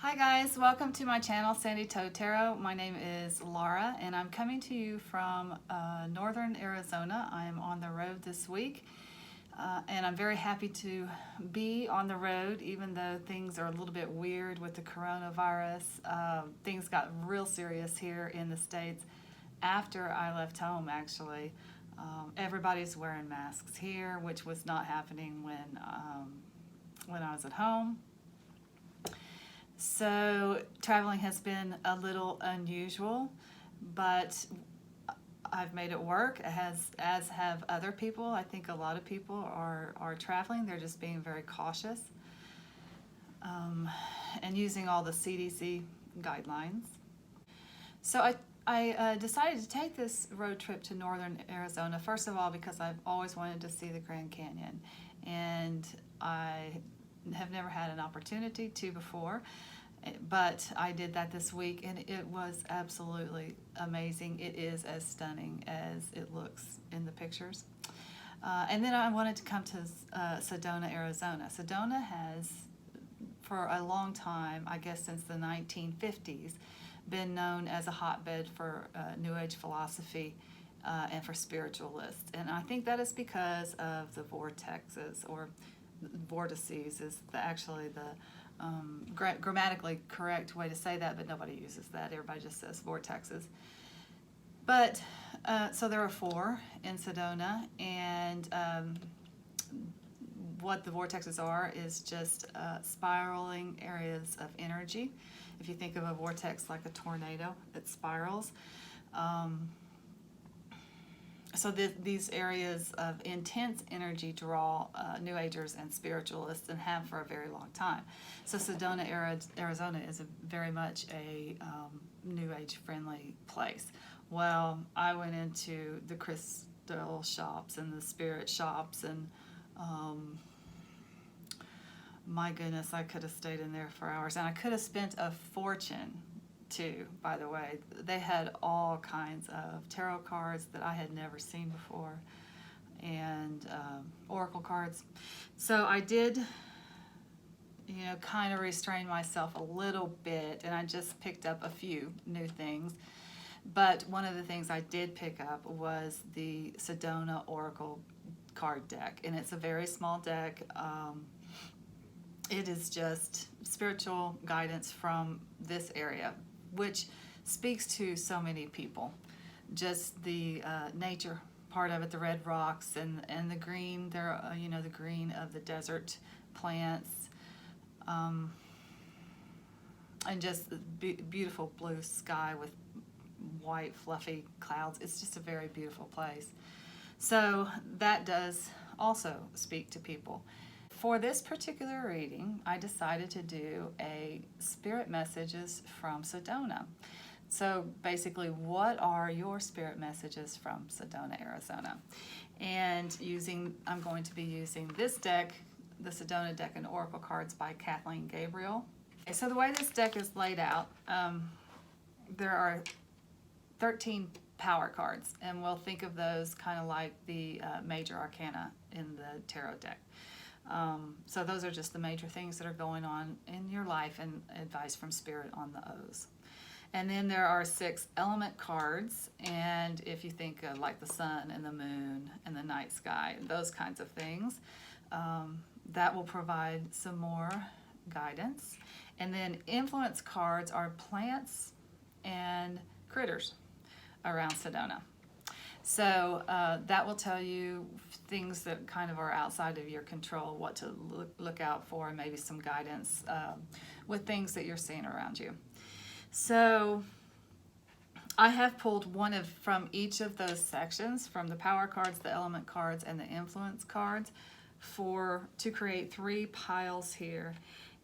Hi guys, welcome to my channel, Sandy Toad Tarot. My name is Laura and I'm coming to you from northern Arizona. I am on the road this week and I'm very happy to be on the road even though things are a little bit weird with the coronavirus. Things got real serious here in the States after I left home actually. Everybody's wearing masks here, which was not happening when I was at home. So traveling has been a little unusual, but I've made it work, as have other people. I think a lot of people are traveling. They're just being very cautious and using all the CDC guidelines. So I decided to take this road trip to northern Arizona, first of all, because I've always wanted to see the Grand Canyon, and I have never had an opportunity to before, but I did that this week and it was absolutely amazing. It is as stunning as it looks in the pictures. And then I wanted to come to Sedona, Arizona. Sedona has, for a long time, I guess since the 1950s, been known as a hotbed for New Age philosophy and for spiritualists. And I think that is because of the vortexes, or vortices is actually the grammatically correct way to say that, but nobody uses that. Everybody just says vortexes. But so there are 4 in Sedona, and what the vortexes are is just spiraling areas of energy. If you think of a vortex like a tornado, it spirals. So these areas of intense energy draw New Agers and spiritualists, and have for a very long time. So Sedona, Arizona is very much a New Age friendly place. Well, I went into the crystal shops and the spirit shops, and my goodness, I could have stayed in there for hours, and I could have spent a fortune too, by the way. They had all kinds of tarot cards that I had never seen before, and oracle cards. So I did, kind of restrain myself a little bit, and I just picked up a few new things. But one of the things I did pick up was the Sedona oracle card deck, and it's a very small deck. It is just spiritual guidance from this area, which speaks to so many people. Just the nature part of it, the red rocks and the green, the green of the desert plants, and just the beautiful blue sky with white fluffy clouds. It's just a very beautiful place. So that does also speak to people. For this particular reading, I decided to do a spirit messages from Sedona. So basically, what are your spirit messages from Sedona, Arizona? And I'm going to be using this deck, the Sedona deck and Oracle cards by Kathleen Gabriel. So the way this deck is laid out, there are 13 power cards, and we'll think of those kind of like the major arcana in the tarot deck. So those are just the major things that are going on in your life, and advice from Spirit on the O's. And then there are 6 element cards, and if you think of like the sun and the moon and the night sky, those kinds of things, that will provide some more guidance. And then influence cards are plants and critters around Sedona. So that will tell you things that kind of are outside of your control, what to look out for, and maybe some guidance with things that you're seeing around you. So I have pulled from each of those sections, from the power cards, the element cards, and the influence cards, to create 3 piles here.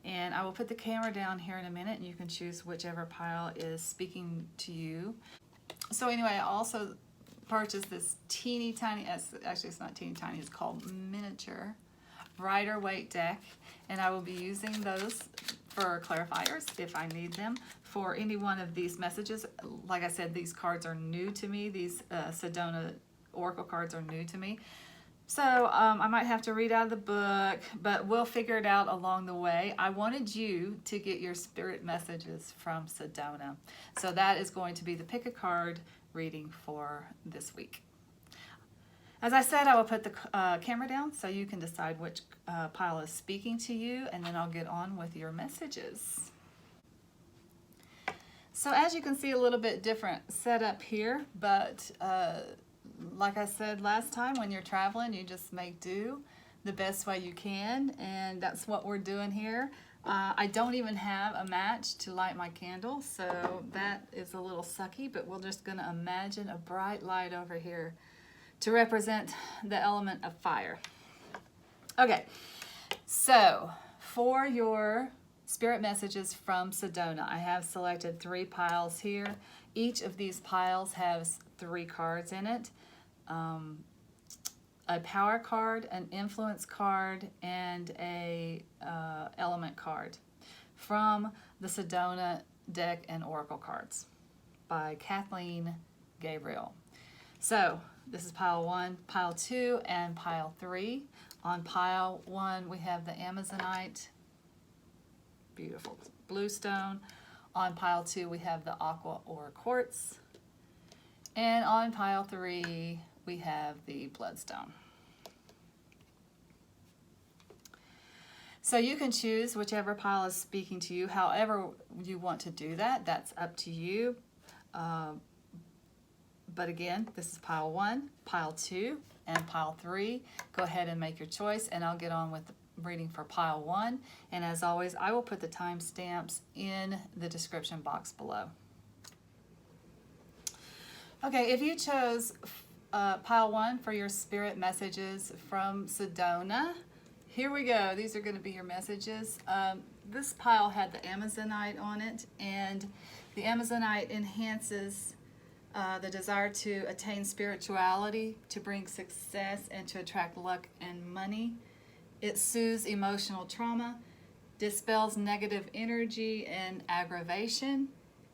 And I will put the camera down here in a minute, and you can choose whichever pile is speaking to you. So anyway, I also purchased this teeny tiny, actually it's not teeny tiny, it's called miniature Rider Waite deck, and I will be using those for clarifiers if I need them for any one of these messages. Like I said, these cards are new to me. These Sedona Oracle cards are new to me. So I might have to read out of the book, but we'll figure it out along the way. I wanted you to get your spirit messages from Sedona. So that is going to be the pick a card reading for this week. As I said, I will put the camera down so you can decide which pile is speaking to you, and then I'll get on with your messages. So as you can see, a little bit different setup here, but like I said last time, when you're traveling, you just make do the best way you can, and that's what we're doing here. I don't even have a match to light my candle, so that is a little sucky, but we're just going to imagine a bright light over here to represent the element of fire. Okay, so for your spirit messages from Sedona, I have selected 3 piles here. Each of these piles has 3 cards in it. A power card, an influence card, and a element card from the Sedona deck and oracle cards by Kathleen Gabriel. So this is pile 1, pile 2, and pile 3. On pile 1 we have the Amazonite, beautiful blue stone. On pile 2 we have the aqua or quartz. And on pile 3 we have the bloodstone. So you can choose whichever pile is speaking to you. However you want to do that, that's up to you. But again, this is pile 1, pile 2, and pile 3. Go ahead and make your choice, and I'll get on with the reading for pile 1. And as always, I will put the timestamps in the description box below. Okay, if you chose pile 1 for your spirit messages from Sedona, here we go. These are going to be your messages. This pile had the Amazonite on it, and the Amazonite enhances the desire to attain spirituality, to bring success, and to attract luck and money. It soothes emotional trauma, dispels negative energy and aggravation,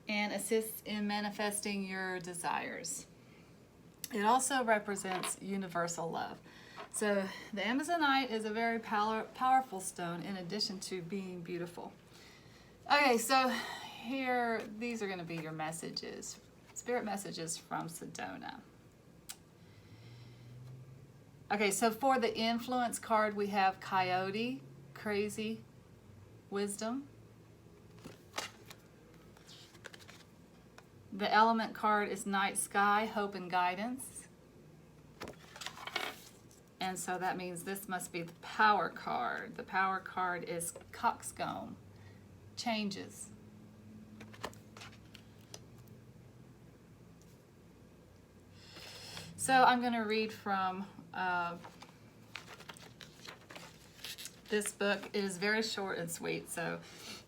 and assists in manifesting your desires. It also represents universal love. So the Amazonite is a very powerful stone in addition to being beautiful. Okay, so here, these are going to be your messages, spirit messages from Sedona. Okay, so for the influence card, we have Coyote, Crazy, Wisdom. The element card is Night Sky, Hope and Guidance. And so that means this must be the power card. The power card is Coxcomb, Changes. So I'm going to read from this book. It is very short and sweet, so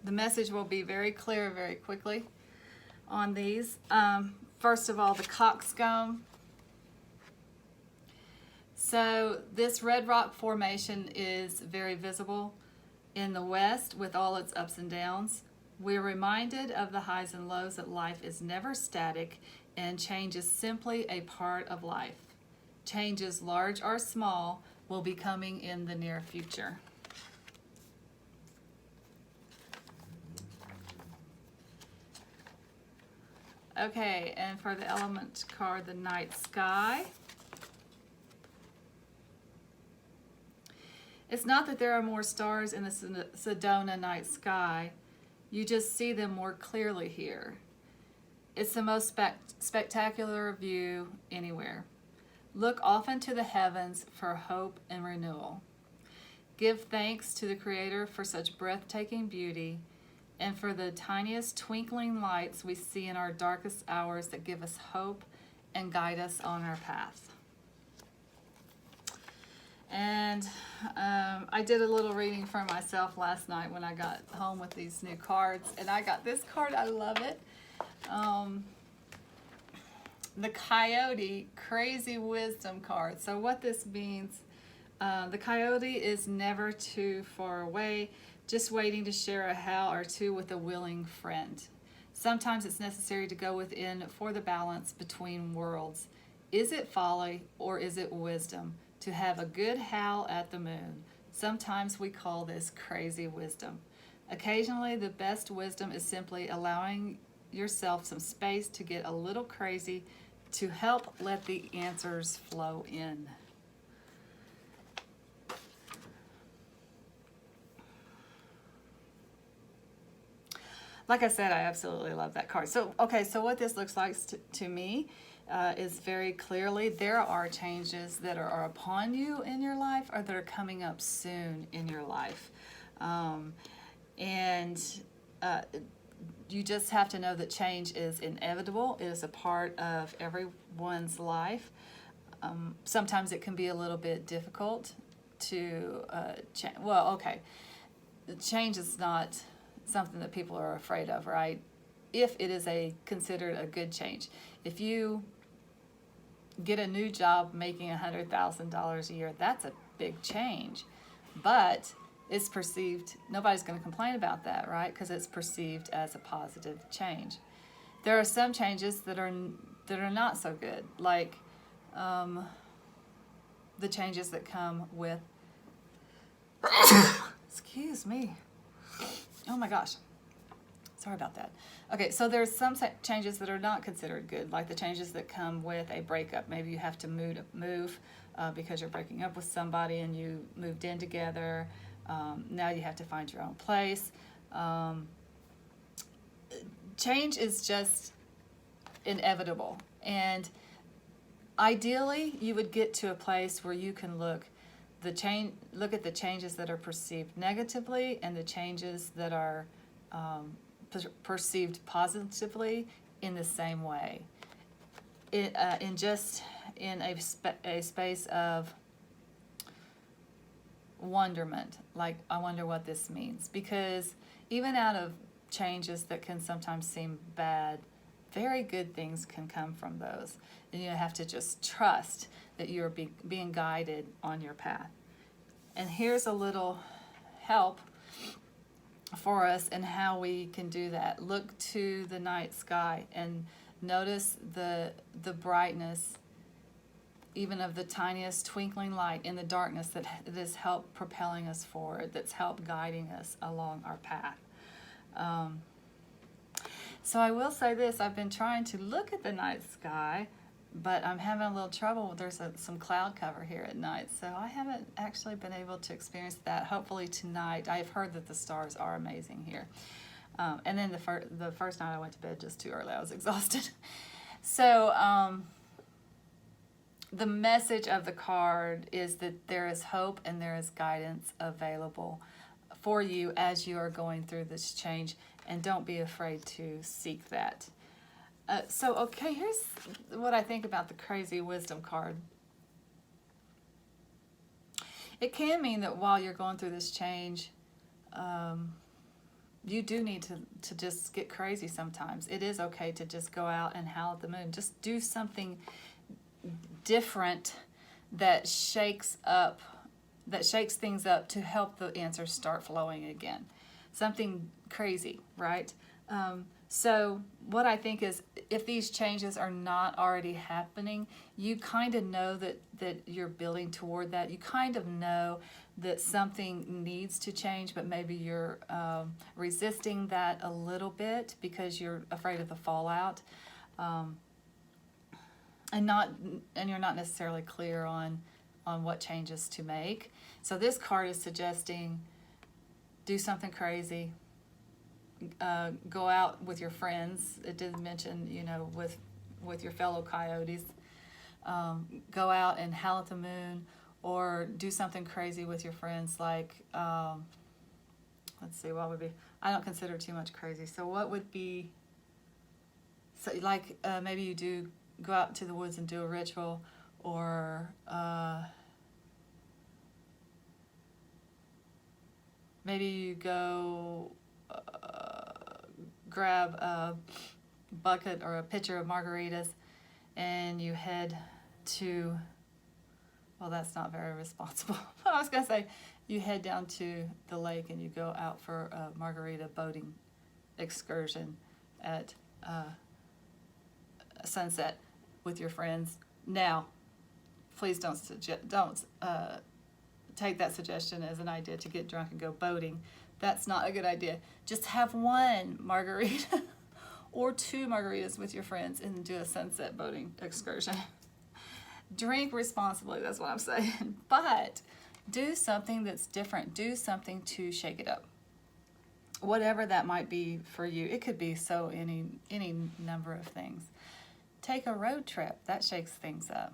the message will be very clear very quickly on these. First of all, the Coxcomb. So this red rock formation is very visible in the West with all its ups and downs. We're reminded of the highs and lows, that life is never static and change is simply a part of life. Changes, large or small, will be coming in the near future. Okay, and for the element card, the Night Sky. It's not that there are more stars in the Sedona night sky. You just see them more clearly here. It's the most spectacular view anywhere. Look often to the heavens for hope and renewal. Give thanks to the Creator for such breathtaking beauty and for the tiniest twinkling lights we see in our darkest hours that give us hope and guide us on our path. And I did a little reading for myself last night when I got home with these new cards, and I got this card. I love it. The Coyote Crazy Wisdom card. So what this means, the coyote is never too far away, just waiting to share a how or two with a willing friend. Sometimes it's necessary to go within for the balance between worlds. Is it folly or is it wisdom to have a good howl at the moon? Sometimes we call this crazy wisdom. Occasionally, the best wisdom is simply allowing yourself some space to get a little crazy to help let the answers flow in. Like I said, I absolutely love that card. So, okay, so what this looks like to me is very clearly there are changes that are upon you in your life or that are coming up soon in your life. And you just have to know that change is inevitable. It is a part of everyone's life. Sometimes it can be a little bit difficult to change. Well, okay, change is not something that people are afraid of, right? If it is considered a good change. If you get a new job making $100,000 a year, that's a big change. But it's perceived, nobody's going to complain about that, right? Because it's perceived as a positive change. There are some changes that are not so good, like the changes that come with excuse me. Oh my gosh. Sorry about that. Okay, so there's some changes that are not considered good, like the changes that come with a breakup. Maybe you have to move because you're breaking up with somebody and you moved in together. Now you have to find your own place. Change is just inevitable. And ideally, you would get to a place where you can look at the changes that are perceived negatively and the changes that are perceived positively in the same way. In a space of wonderment, like I wonder what this means, because even out of changes that can sometimes seem bad, very good things can come from those, and you have to just trust that you're being guided on your path. And here's a little help for us in how we can do that. Look to the night sky and notice the brightness, even of the tiniest twinkling light in the darkness that has helped propelling us forward, that's helped guiding us along our path. So I will say this, I've been trying to look at the night sky, but I'm having a little trouble. There's some cloud cover here at night, so I haven't actually been able to experience that. Hopefully tonight. I've heard that the stars are amazing here. And then the first night I went to bed just too early. I was exhausted. So the message of the card is that there is hope and there is guidance available for you as you are going through this change, and don't be afraid to seek that. Okay, here's what I think about the Crazy Wisdom card. It can mean that while you're going through this change, you do need to just get crazy sometimes. It is okay to just go out and howl at the moon. Just do something different that shakes things up to help the answers start flowing again. Something crazy, right? So what I think is, if these changes are not already happening, you kind of know that you're building toward that. You kind of know that something needs to change, but maybe you're resisting that a little bit because you're afraid of the fallout, and you're not necessarily clear on what changes to make. So this card is suggesting do something crazy. Go out with your friends. It did mention, with your fellow coyotes. Go out and howl at the moon, or do something crazy with your friends. Like, let's see, what would be? I don't consider too much crazy. So what would be? So like maybe you do go out to the woods and do a ritual, or maybe you go grab a bucket or a pitcher of margaritas and you head to, well, that's not very responsible. I was going to say you head down to the lake and you go out for a margarita boating excursion at sunset with your friends. Now, please don't take that suggestion as an idea to get drunk and go boating. That's not a good idea. Just have one margarita or 2 margaritas with your friends and do a sunset boating excursion. Drink responsibly, that's what I'm saying. But do something that's different. Do something to shake it up. Whatever that might be for you. It could be any number of things. Take a road trip. That shakes things up.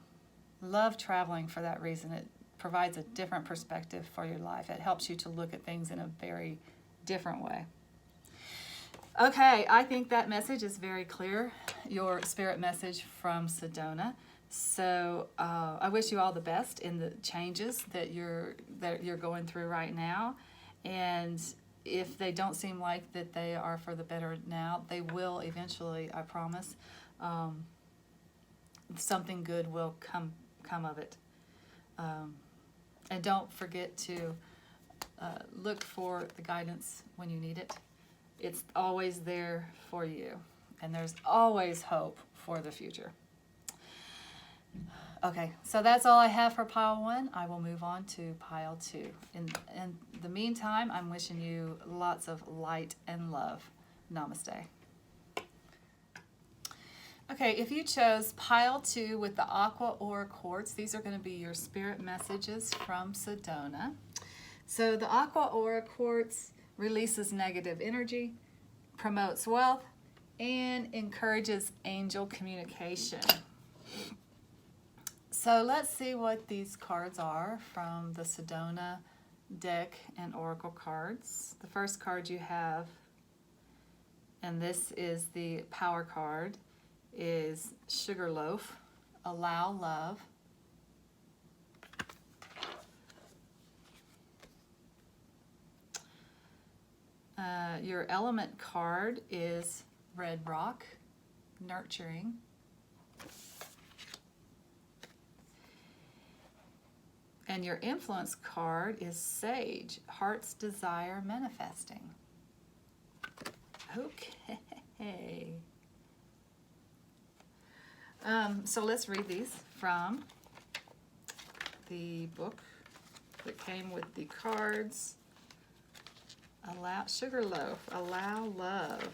Love traveling for that reason. It provides a different perspective for your life. It helps you to look at things in a very different way. Okay, I think that message is very clear, your spirit message from Sedona. So I wish you all the best in the changes that you're going through right now. And if they don't seem like that they are for the better now, they will eventually, I promise. Something good will come of it. And don't forget to look for the guidance when you need it. It's always there for you, and there's always hope for the future. Okay, so that's all I have for pile 1. I will move on to pile 2. In the meantime, I'm wishing you lots of light and love. Namaste. Okay, if you chose pile 2 with the aqua aura quartz, these are going to be your spirit messages from Sedona. So the aqua aura quartz releases negative energy, promotes wealth, and encourages angel communication. So let's see what these cards are from the Sedona deck and oracle cards. The first card you have, and this is the power card, is Sugarloaf, Allow Love. Your element card is Red Rock, Nurturing. And your influence card is Sage, Heart's Desire, Manifesting. Okay. So let's read these from the book that came with the cards. Sugarloaf, Allow Love.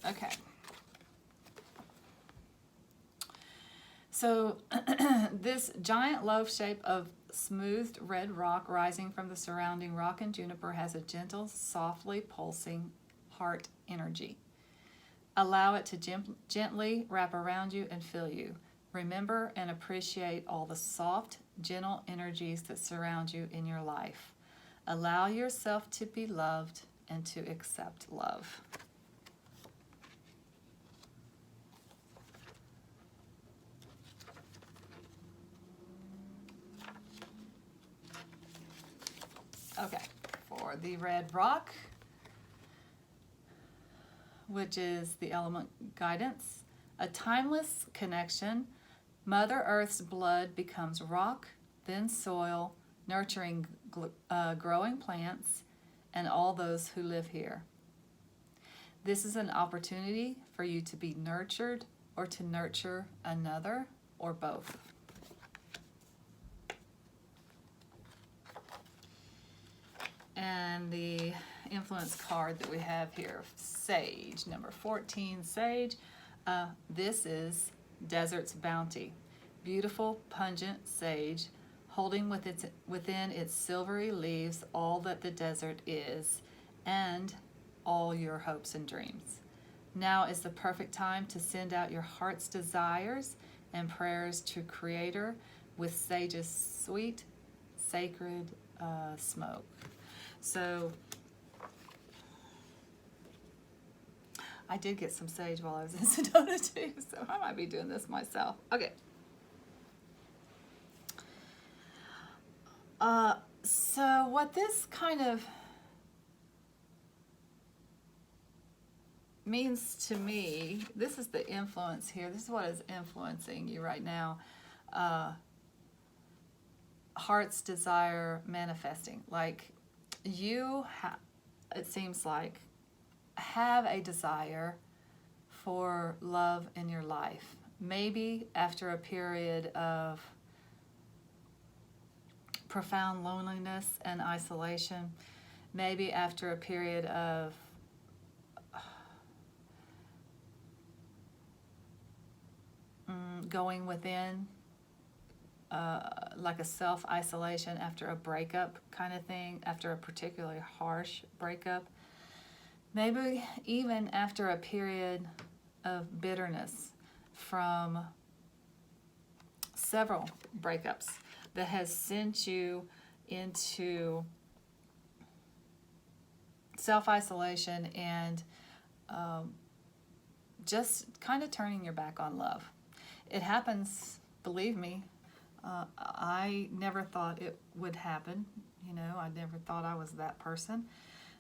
Okay. So this giant loaf shape of smoothed red rock rising from the surrounding rock and juniper has a gentle, softly pulsing heart energy. Allow it to gently wrap around you and fill you. Remember and appreciate all the soft, gentle energies that surround you in your life. Allow yourself to be loved and to accept love. Okay, for the red rock, which is the element guidance, a timeless connection. Mother Earth's blood becomes rock, then soil, nurturing growing plants and all those who live here. This is an opportunity for you to be nurtured or to nurture another or both. And the influence card that we have here, Sage, number 14, Sage. This is Desert's Bounty. Beautiful, pungent sage, holding within its silvery leaves all that the desert is, and all your hopes and dreams. Now is the perfect time to send out your heart's desires and prayers to Creator with sage's sweet, sacred smoke. So I did get some sage while I was in Sedona too, so I might be doing this myself. Okay. So what this kind of means to me, this is the influence here. This is what is influencing you right now. Heart's desire manifesting. Like you, it seems like, have a desire for love in your life. Maybe after a period of profound loneliness and isolation, maybe after a period of going within, like a self-isolation after a breakup kind of thing, after a particularly harsh breakup. Maybe even after a period of bitterness from several breakups that has sent you into self-isolation and just kind of turning your back on love. It happens, believe me. I never thought it would happen. You know, I never thought I was that person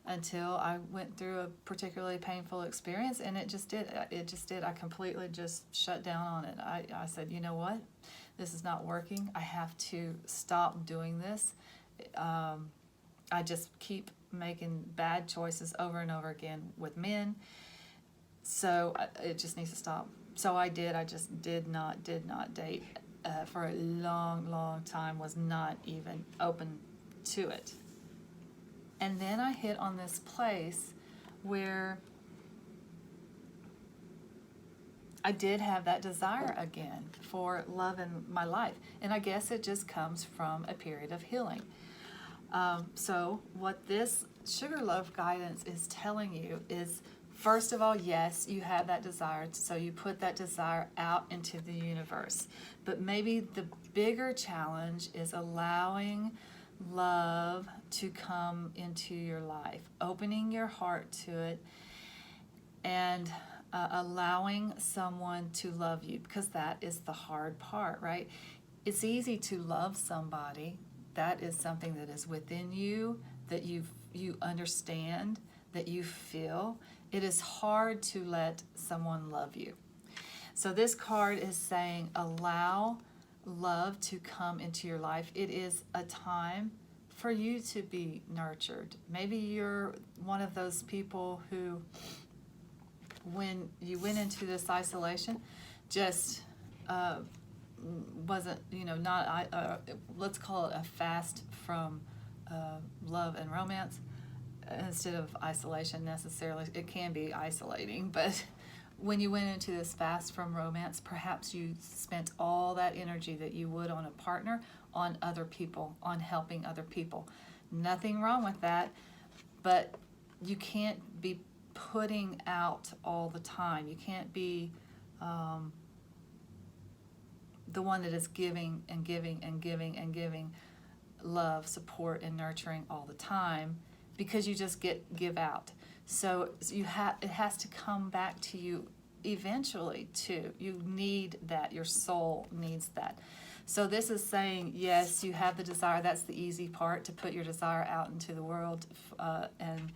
until I went through a particularly painful experience, and it just did. I completely just shut down on it. I said, you know what? This is not working. I have to stop doing this. I just keep making bad choices over and over again with men. So it just needs to stop. So I did. I just did not date for a long time, was not even open to it. And then I hit on this place where I did have that desire again for love in my life. And I guess it just comes from a period of healing. So what this Sugar Loaf guidance is telling you is, first of all, yes, you have that desire, so you put that desire out into the universe. But maybe the bigger challenge is allowing love to come into your life, opening your heart to it, and allowing someone to love you, because that is the hard part, right? It's easy to love somebody. That is something that is within you, that you understand, that you feel. It is hard to let someone love you. So this card is saying, allow love to come into your life. It is a time for you to be nurtured. Maybe you're one of those people who, when you went into this isolation, just wasn't, not, let's call it a fast from love and romance instead of isolation necessarily. It can be isolating, but when you went into this fast from romance, perhaps you spent all that energy that you would on a partner on other people, on helping other people. Nothing wrong with that, but you can't be putting out all the time. You can't be the one that is giving and giving and giving and giving love, support, and nurturing all the time, because you just give out. So it has to come back to you eventually too. You need that. Your soul needs that. So this is saying, yes, you have the desire. That's the easy part, to put your desire out into the world and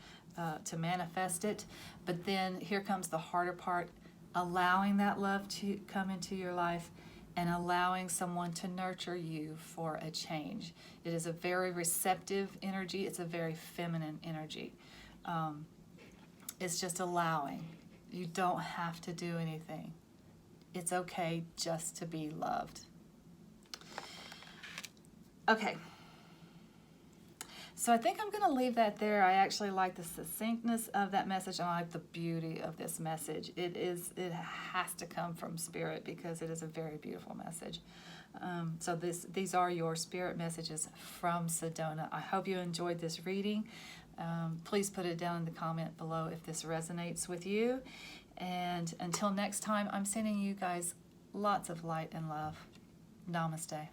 to manifest it. But then here comes the harder part, allowing that love to come into your life and allowing someone to nurture you for a change. It is a very receptive energy. It's a very feminine energy. It's just allowing. You don't have to do anything. It's okay just to be loved. Okay. So I think I'm going to leave that there. I actually like the succinctness of that message, and I like the beauty of this message. It has to come from Spirit, because it is a very beautiful message. So these are your Spirit messages from Sedona. I hope you enjoyed this reading. Please put it down in the comment below if this resonates with you. And until next time, I'm sending you guys lots of light and love. Namaste.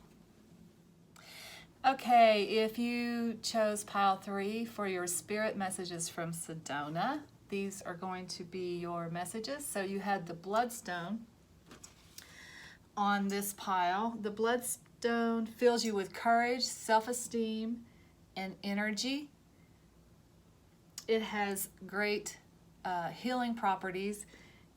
Okay, if you chose pile 3 for your Spirit messages from Sedona, these are going to be your messages. So you had the bloodstone on this pile. The bloodstone fills you with courage, self-esteem, and energy. It has great healing properties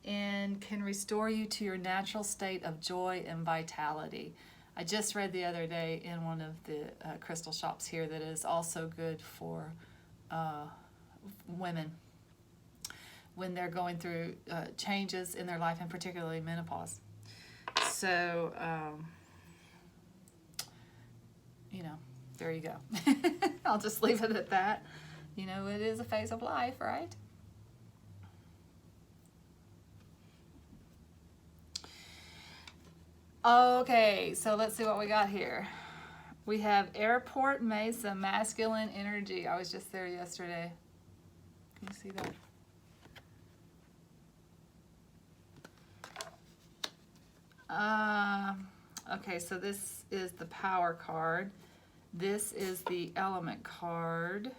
and can restore you to your natural state of joy and vitality. I just read the other day in one of the crystal shops here that is also good for women. when they're going through changes in their life, and particularly menopause. So, you know, there you go. I'll just leave it at that. You know, it is a phase of life, right? Okay, so let's see what we got here. We have Airport Mesa, masculine energy. I was just there yesterday. Can you see that? Okay, so this is the power card. This is the element card.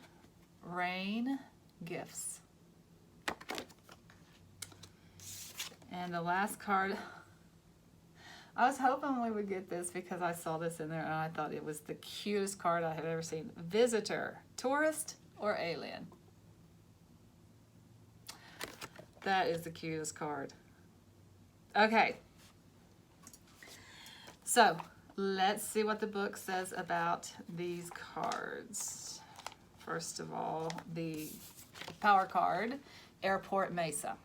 Rain, gifts. And the last card, I was hoping we would get this because I saw this in there and I thought it was the cutest card I have ever seen. Visitor, tourist, or alien? That is the cutest card. Okay. So, let's see what the book says about these cards. First of all, the power card, Airport Mesa.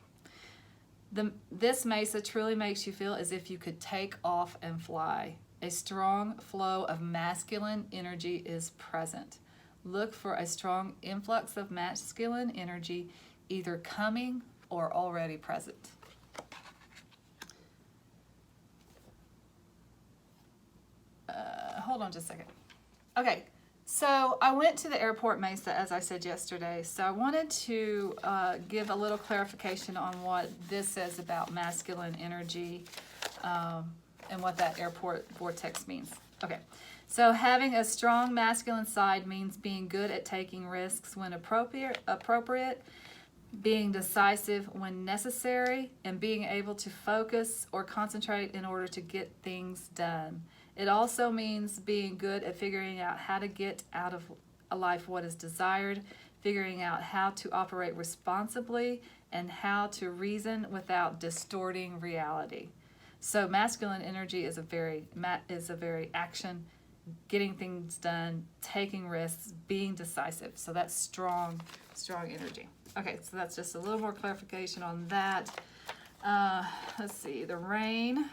This Mesa truly makes you feel as if you could take off and fly. A strong flow of masculine energy is present. Look for a strong influx of masculine energy either coming or already present. Hold on just a second. Okay, so I went to the Airport Mesa, as I said yesterday, so I wanted to give a little clarification on what this says about masculine energy and what that airport vortex means. Okay, so having a strong masculine side means being good at taking risks when appropriate, being decisive when necessary, and being able to focus or concentrate in order to get things done. It also means being good at figuring out how to get out of a life what is desired, figuring out how to operate responsibly, and how to reason without distorting reality. So masculine energy is a very action, getting things done, taking risks, being decisive. So that's strong energy. Okay, so that's just a little more clarification on that. Let's see, the rain.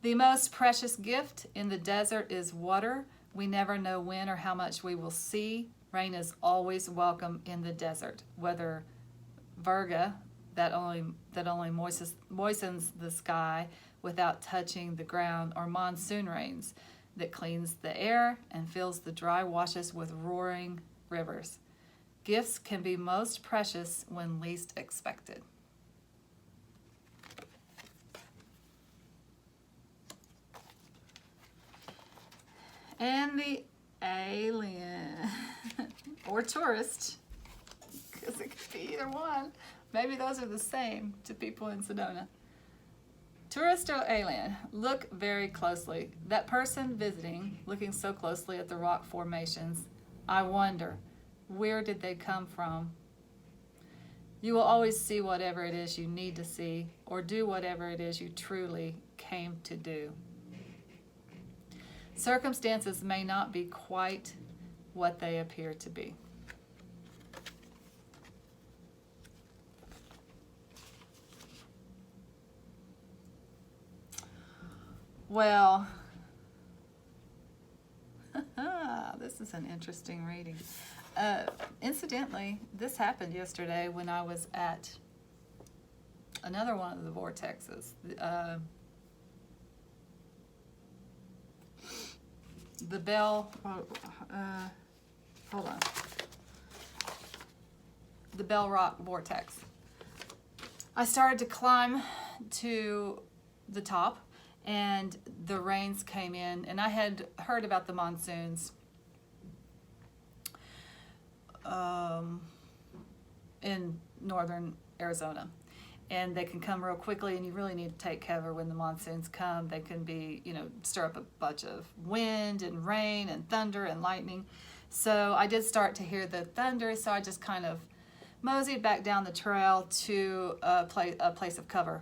The most precious gift in the desert is water. We never know when or how much we will see. Rain is always welcome in the desert. Whether Virga, that only moistens the sky without touching the ground, or monsoon rains that cleans the air and fills the dry washes with roaring rivers. Gifts can be most precious when least expected. And the alien, or tourist, because it could be either one. Maybe those are the same to people in Sedona. Tourist or alien, look very closely. That person visiting, looking so closely at the rock formations, I wonder, where did they come from? You will always see whatever it is you need to see, or do whatever it is you truly came to do. Circumstances may not be quite what they appear to be. Well, this is an interesting reading. Incidentally, this happened yesterday when I was at another one of the vortexes. The Bell, hold on. The Bell Rock vortex. I started to climb to the top, and the rains came in, and I had heard about the monsoons in northern Arizona. And they can come real quickly, and you really need to take cover when the monsoons come. They can be, stir up a bunch of wind and rain and thunder and lightning. So I did start to hear the thunder, so I just kind of moseyed back down the trail to a place of cover.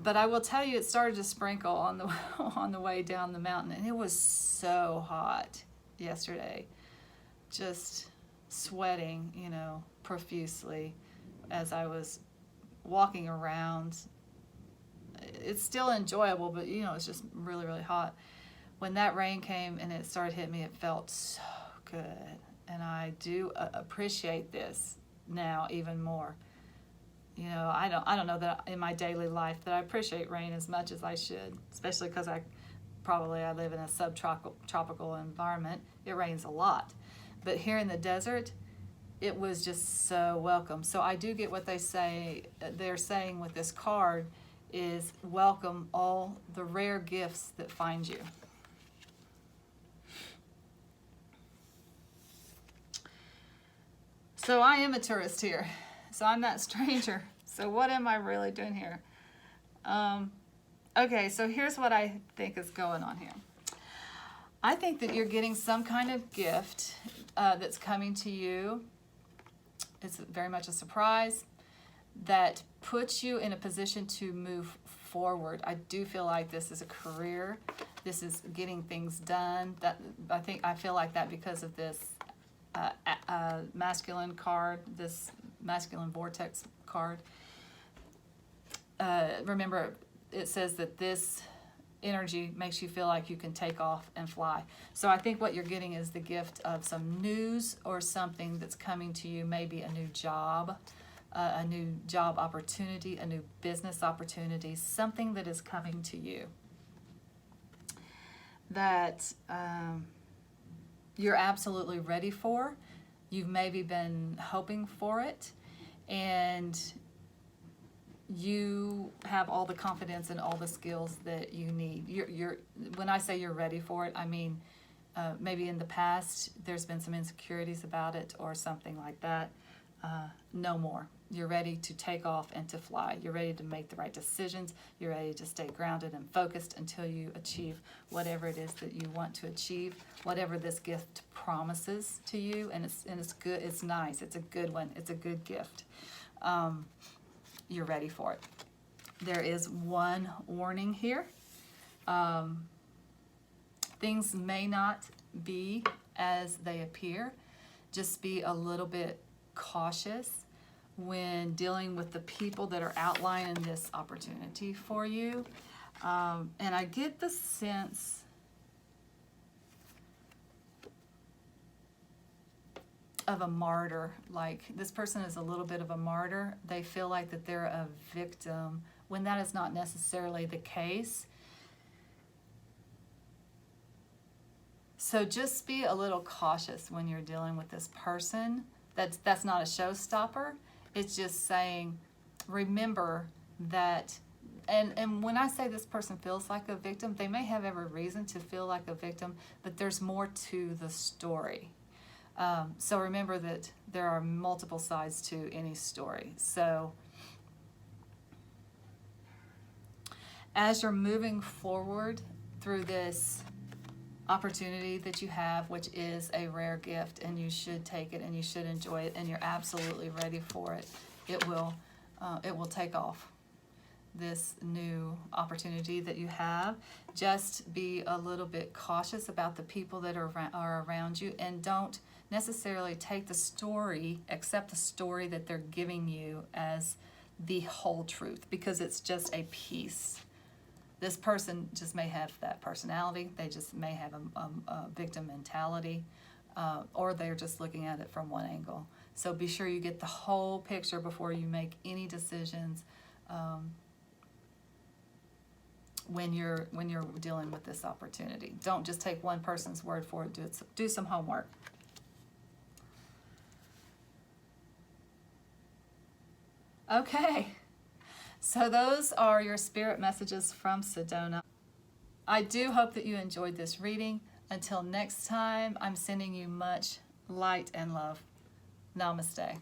But I will tell you, it started to sprinkle on the on the way down the mountain, and it was so hot yesterday, just sweating, profusely as I was walking around. It's still enjoyable, but it's just really, really hot. When that rain came and it started hitting me, it felt so good, and I do appreciate this now even more. I don't know that in my daily life that I appreciate rain as much as I should, especially because I live in a subtropical environment. It rains a lot. But here in the desert, it was just so welcome. So I do get what they're saying with this card is welcome all the rare gifts that find you. So I am a tourist here. So I'm that stranger. So what am I really doing here? Okay, so here's what I think is going on here. I think that you're getting some kind of gift that's coming to you. It's very much a surprise that puts you in a position to move forward. I do feel like this is a career. This is getting things done. I feel like that because of this masculine card, this masculine vortex card. Remember, it says that this energy makes you feel like you can take off and fly. So I think what you're getting is the gift of some news or something that's coming to you, maybe a new job opportunity, a new business opportunity, something that is coming to you that you're absolutely ready for. You've maybe been hoping for it, and you have all the confidence and all the skills that you need. When I say you're ready for it, I mean maybe in the past there's been some insecurities about it or something like that. No more. You're ready to take off and to fly. You're ready to make the right decisions. You're ready to stay grounded and focused until you achieve whatever it is that you want to achieve, whatever this gift promises to you. And it's good. It's nice. It's a good one. It's a good gift. You're ready for it. There is one warning here. Things may not be as they appear. Just be a little bit cautious when dealing with the people that are outlining this opportunity for you. And I get the sense of a martyr. Like this person is a little bit of a martyr. They feel like that they're a victim when that is not necessarily the case. So just be a little cautious when you're dealing with this person. That's not a showstopper. It's just saying, remember that, and when I say this person feels like a victim, they may have every reason to feel like a victim, but there's more to the story. So remember that there are multiple sides to any story. So as you're moving forward through this opportunity that you have, which is a rare gift, and you should take it and you should enjoy it, and you're absolutely ready for it, it will take off. This new opportunity that you have, just be a little bit cautious about the people that are around you, and don't necessarily accept the story that they're giving you as the whole truth, because it's just a piece. This person just may have that personality. They just may have a victim mentality, or they're just looking at it from one angle. So be sure you get the whole picture before you make any decisions when you're dealing with this opportunity. Don't just take one person's word for it. Do some homework. Okay. So those are your spirit messages from Sedona. I do hope that you enjoyed this reading. Until next time, I'm sending you much light and love. Namaste.